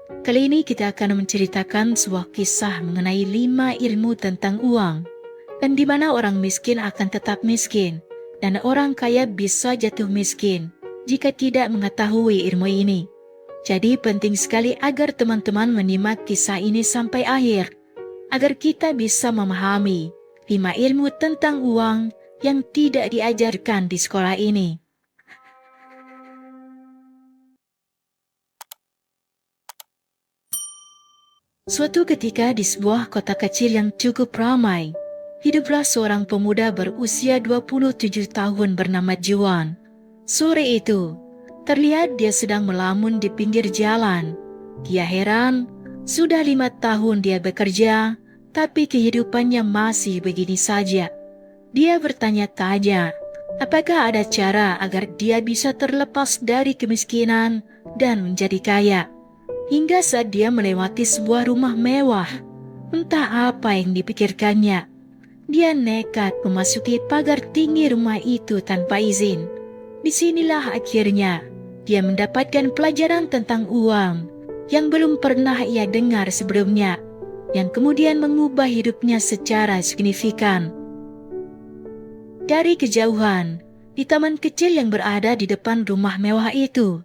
Kali ini kita akan menceritakan sebuah kisah mengenai 5 ilmu tentang uang, dan di mana orang miskin akan tetap miskin, dan orang kaya bisa jatuh miskin jika tidak mengetahui ilmu ini. Jadi penting sekali agar teman-teman menyimak kisah ini sampai akhir, agar kita bisa memahami 5 ilmu tentang uang yang tidak diajarkan di sekolah ini. Suatu ketika di sebuah kota kecil yang cukup ramai, hiduplah seorang pemuda berusia 27 tahun bernama Juan. Sore itu, terlihat dia sedang melamun di pinggir jalan. Dia heran, sudah 5 tahun dia bekerja, tapi kehidupannya masih begini saja. Dia bertanya-tanya, apakah ada cara agar dia bisa terlepas dari kemiskinan dan menjadi kaya? Hingga saat dia melewati sebuah rumah mewah, entah apa yang dipikirkannya. Dia nekat memasuki pagar tinggi rumah itu tanpa izin. Disinilah akhirnya dia mendapatkan pelajaran tentang uang yang belum pernah ia dengar sebelumnya, yang kemudian mengubah hidupnya secara signifikan. Dari kejauhan, di taman kecil yang berada di depan rumah mewah itu,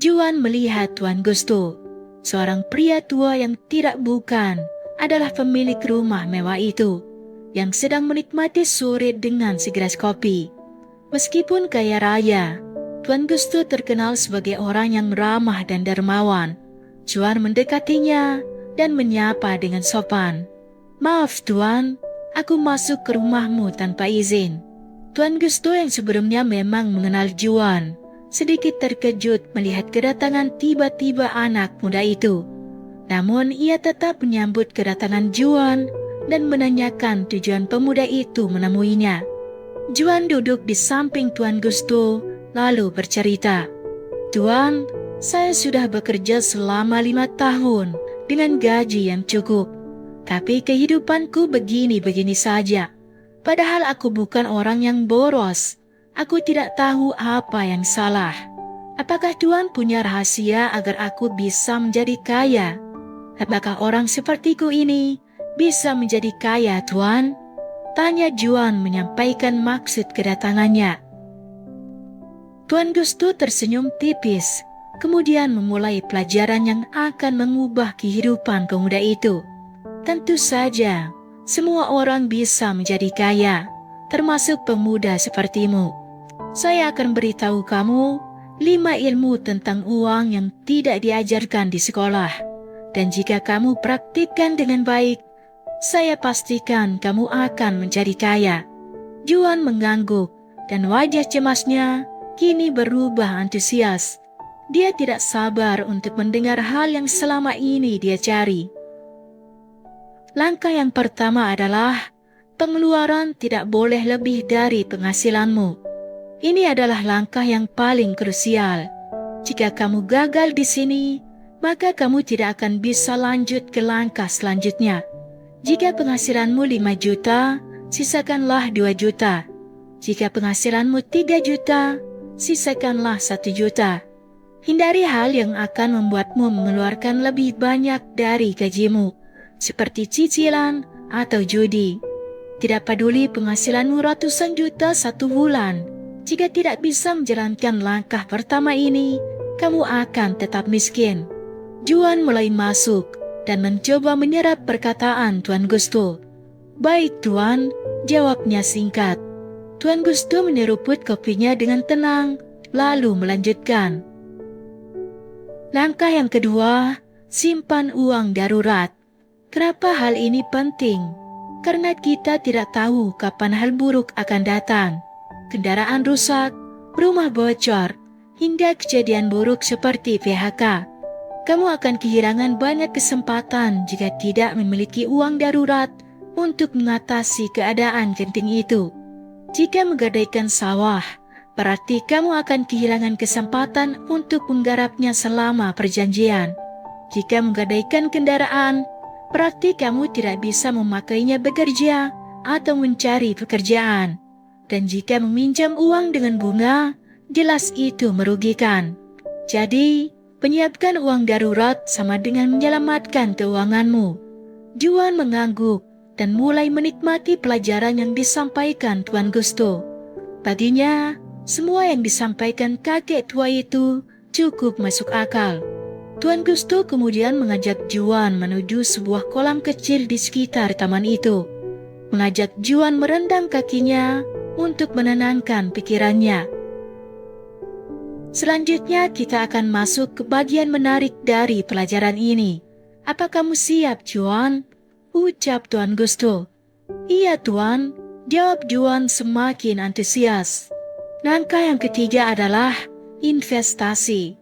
Juan melihat Tuan Gusto, seorang pria tua yang tidak bukan adalah pemilik rumah mewah itu, yang sedang menikmati sore dengan segelas kopi. Meskipun kaya raya, Tuan Gusto terkenal sebagai orang yang ramah dan dermawan. Juan mendekatinya dan menyapa dengan sopan. "Maaf Tuan, aku masuk ke rumahmu tanpa izin." Tuan Gusto yang sebelumnya memang mengenal Juan, sedikit terkejut melihat kedatangan tiba-tiba anak muda itu. Namun ia tetap menyambut kedatangan Juan dan menanyakan tujuan pemuda itu menemuinya. Juan duduk di samping Tuan Gusto lalu bercerita, "Tuan, saya sudah bekerja selama 5 tahun dengan gaji yang cukup. Tapi kehidupanku begini-begini saja. Padahal aku bukan orang yang boros. Aku tidak tahu apa yang salah. Apakah Tuan punya rahasia agar aku bisa menjadi kaya? Apakah orang sepertiku ini bisa menjadi kaya, Tuan?" Tanya Juan menyampaikan maksud kedatangannya. Tuan Gusto tersenyum tipis, kemudian memulai pelajaran yang akan mengubah kehidupan pemuda itu. "Tentu saja, semua orang bisa menjadi kaya, termasuk pemuda sepertimu. Saya akan beritahu kamu 5 ilmu tentang uang yang tidak diajarkan di sekolah. Dan jika kamu praktikkan dengan baik, saya pastikan kamu akan menjadi kaya." Juan mengangguk dan wajah cemasnya kini berubah antusias. Dia tidak sabar untuk mendengar hal yang selama ini dia cari. Langkah yang pertama adalah pengeluaran tidak boleh lebih dari penghasilanmu. Ini adalah langkah yang paling krusial. Jika kamu gagal di sini, maka kamu tidak akan bisa lanjut ke langkah selanjutnya. Jika penghasilanmu 5 juta, sisakanlah 2 juta. Jika penghasilanmu 3 juta, sisakanlah 1 juta. Hindari hal yang akan membuatmu mengeluarkan lebih banyak dari gajimu, seperti cicilan atau judi. Tidak peduli penghasilanmu ratusan juta satu bulan, jika tidak bisa menjalankan langkah pertama ini, kamu akan tetap miskin. Juan mulai masuk dan mencoba menyerap perkataan Tuan Gusto. "Baik Tuan," jawabnya singkat. Tuan Gusto menyeruput kopinya dengan tenang, lalu melanjutkan. Langkah yang kedua, simpan uang darurat. Kenapa hal ini penting? Karena kita tidak tahu kapan hal buruk akan datang. Kendaraan rusak, rumah bocor, hingga kejadian buruk seperti PHK. Kamu akan kehilangan banyak kesempatan jika tidak memiliki uang darurat untuk mengatasi keadaan genting itu. Jika menggadaikan sawah, berarti kamu akan kehilangan kesempatan untuk menggarapnya selama perjanjian. Jika menggadaikan kendaraan, berarti kamu tidak bisa memakainya bekerja atau mencari pekerjaan. Dan jika meminjam uang dengan bunga, jelas itu merugikan. Jadi, Menyiapkan uang darurat sama dengan menyelamatkan keuanganmu. Juan mengangguk dan mulai menikmati pelajaran yang disampaikan Tuan Gusto. Baginya, semua yang disampaikan kakek tua itu cukup masuk akal. Tuan Gusto kemudian mengajak Juan menuju sebuah kolam kecil di sekitar taman itu. Mengajak Juan merendam kakinya untuk menenangkan pikirannya. Selanjutnya kita akan masuk ke bagian menarik dari pelajaran ini. Apa kamu siap, Juan? Ucap Tuan Gusto. Iya, Tuan, jawab Juan semakin antusias. Langkah yang ketiga adalah investasi.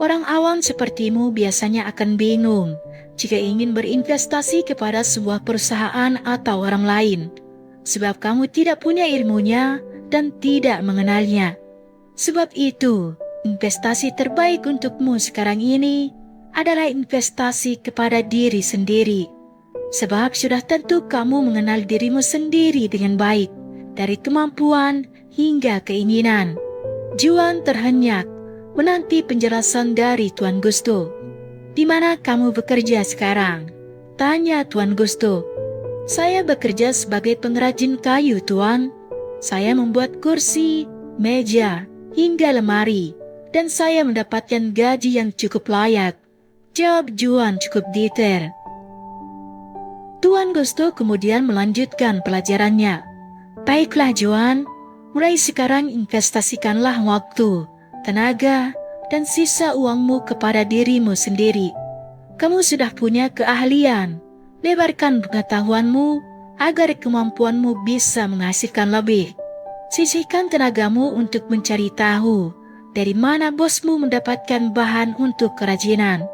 Orang awam sepertimu biasanya akan bingung jika ingin berinvestasi kepada sebuah perusahaan atau orang lain, sebab kamu tidak punya ilmunya dan tidak mengenalnya. Sebab itu, investasi terbaik untukmu sekarang ini adalah investasi kepada diri sendiri. Sebab sudah tentu kamu mengenal dirimu sendiri dengan baik, dari kemampuan hingga keinginan. Juan terhenyak menanti penjelasan dari Tuan Gusto. Di mana kamu bekerja sekarang? Tanya Tuan Gusto. Saya bekerja sebagai pengrajin kayu, Tuan. Saya membuat kursi, meja, hingga lemari, dan saya mendapatkan gaji yang cukup layak. Jawab Juan cukup detail. Tuan Gusto kemudian melanjutkan pelajarannya. Baiklah Juan, mulai sekarang investasikanlah waktu, tenaga, dan sisa uangmu kepada dirimu sendiri. Kamu sudah punya keahlian. Lebarkan pengetahuanmu agar kemampuanmu bisa menghasilkan lebih. Sisihkan tenagamu untuk mencari tahu dari mana bosmu mendapatkan bahan untuk kerajinan.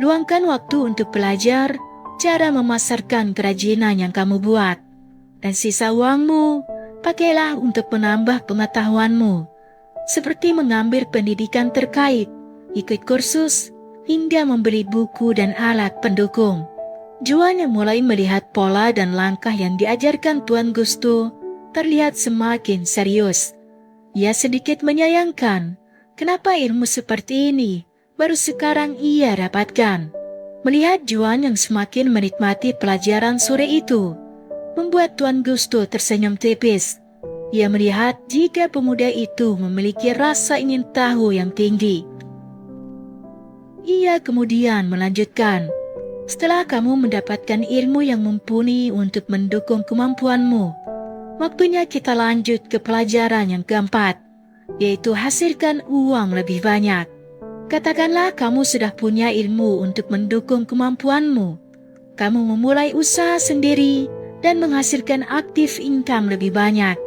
Luangkan waktu untuk belajar cara memasarkan kerajinan yang kamu buat. Dan sisa uangmu pakailah untuk menambah pengetahuanmu, seperti mengambil pendidikan terkait, ikut kursus, hingga membeli buku dan alat pendukung. Juan yang mulai melihat pola dan langkah yang diajarkan Tuan Gusto terlihat semakin serius. Ia sedikit menyayangkan kenapa ilmu seperti ini baru sekarang ia dapatkan. Melihat Juan yang semakin menikmati pelajaran sore itu, membuat Tuan Gusto tersenyum tipis. Ia melihat jika pemuda itu memiliki rasa ingin tahu yang tinggi. Ia kemudian melanjutkan, setelah kamu mendapatkan ilmu yang mumpuni untuk mendukung kemampuanmu, waktunya kita lanjut ke pelajaran yang keempat, yaitu hasilkan uang lebih banyak. Katakanlah kamu sudah punya ilmu untuk mendukung kemampuanmu. Kamu memulai usaha sendiri dan menghasilkan aktif income lebih banyak.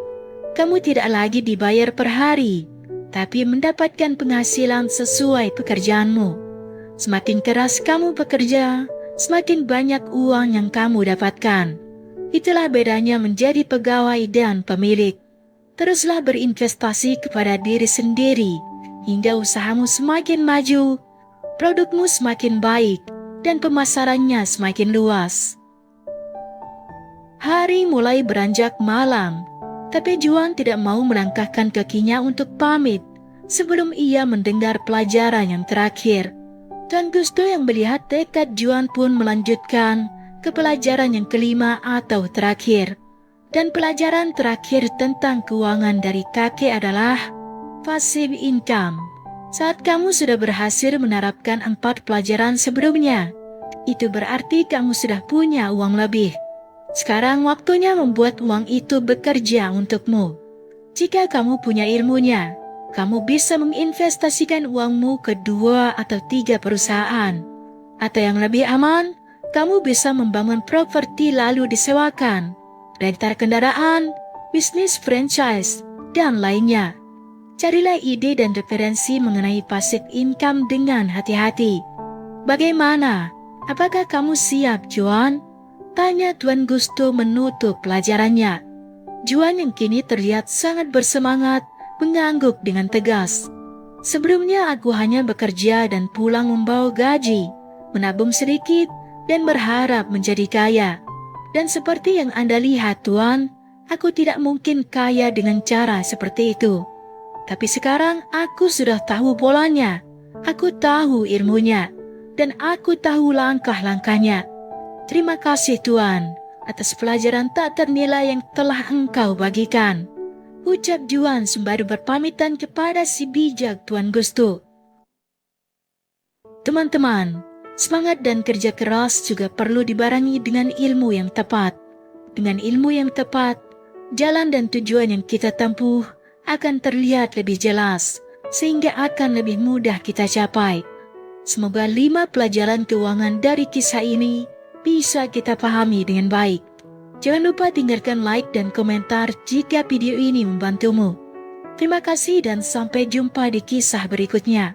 Kamu tidak lagi dibayar per hari, tapi mendapatkan penghasilan sesuai pekerjaanmu. Semakin keras kamu bekerja, semakin banyak uang yang kamu dapatkan. Itulah bedanya menjadi pegawai dan pemilik. Teruslah berinvestasi kepada diri sendiri, hingga usahamu semakin maju, produkmu semakin baik, dan pemasarannya semakin luas. Hari mulai beranjak malam, tapi Juan tidak mau melangkahkan kakinya untuk pamit sebelum ia mendengar pelajaran yang terakhir. Tuan Gusto yang melihat tekad Juan pun melanjutkan ke pelajaran yang kelima atau terakhir. Dan pelajaran terakhir tentang keuangan dari kakek adalah passive income. Saat kamu sudah berhasil menerapkan 4 pelajaran sebelumnya, itu berarti kamu sudah punya uang lebih. Sekarang waktunya membuat uang itu bekerja untukmu. Jika kamu punya ilmunya, kamu bisa menginvestasikan uangmu ke 2 atau 3 perusahaan. Atau yang lebih aman, kamu bisa membangun properti lalu disewakan, rental kendaraan, bisnis franchise, dan lainnya. Carilah ide dan referensi mengenai passive income dengan hati-hati. Bagaimana? Apakah kamu siap, Juan? Tanya Tuan Gusto menutup pelajarannya. Juan yang kini terlihat sangat bersemangat mengangguk dengan tegas. Sebelumnya aku hanya bekerja dan pulang membawa gaji, menabung sedikit, dan berharap menjadi kaya. Dan seperti yang Anda lihat, Tuan, aku tidak mungkin kaya dengan cara seperti itu. Tapi sekarang aku sudah tahu polanya. Aku tahu ilmunya, dan aku tahu langkah-langkahnya. Terima kasih Tuan atas pelajaran tak ternilai yang telah Engkau bagikan. Ucap Juan sembari berpamitan kepada si bijak Tuan Gusto. Teman-teman, semangat dan kerja keras juga perlu dibarengi dengan ilmu yang tepat. Dengan ilmu yang tepat, jalan dan tujuan yang kita tempuh akan terlihat lebih jelas, sehingga akan lebih mudah kita capai. Semoga 5 pelajaran keuangan dari kisah ini bisa kita pahami dengan baik. Jangan lupa tinggalkan like dan komentar jika video ini membantumu. Terima kasih dan sampai jumpa di kisah berikutnya.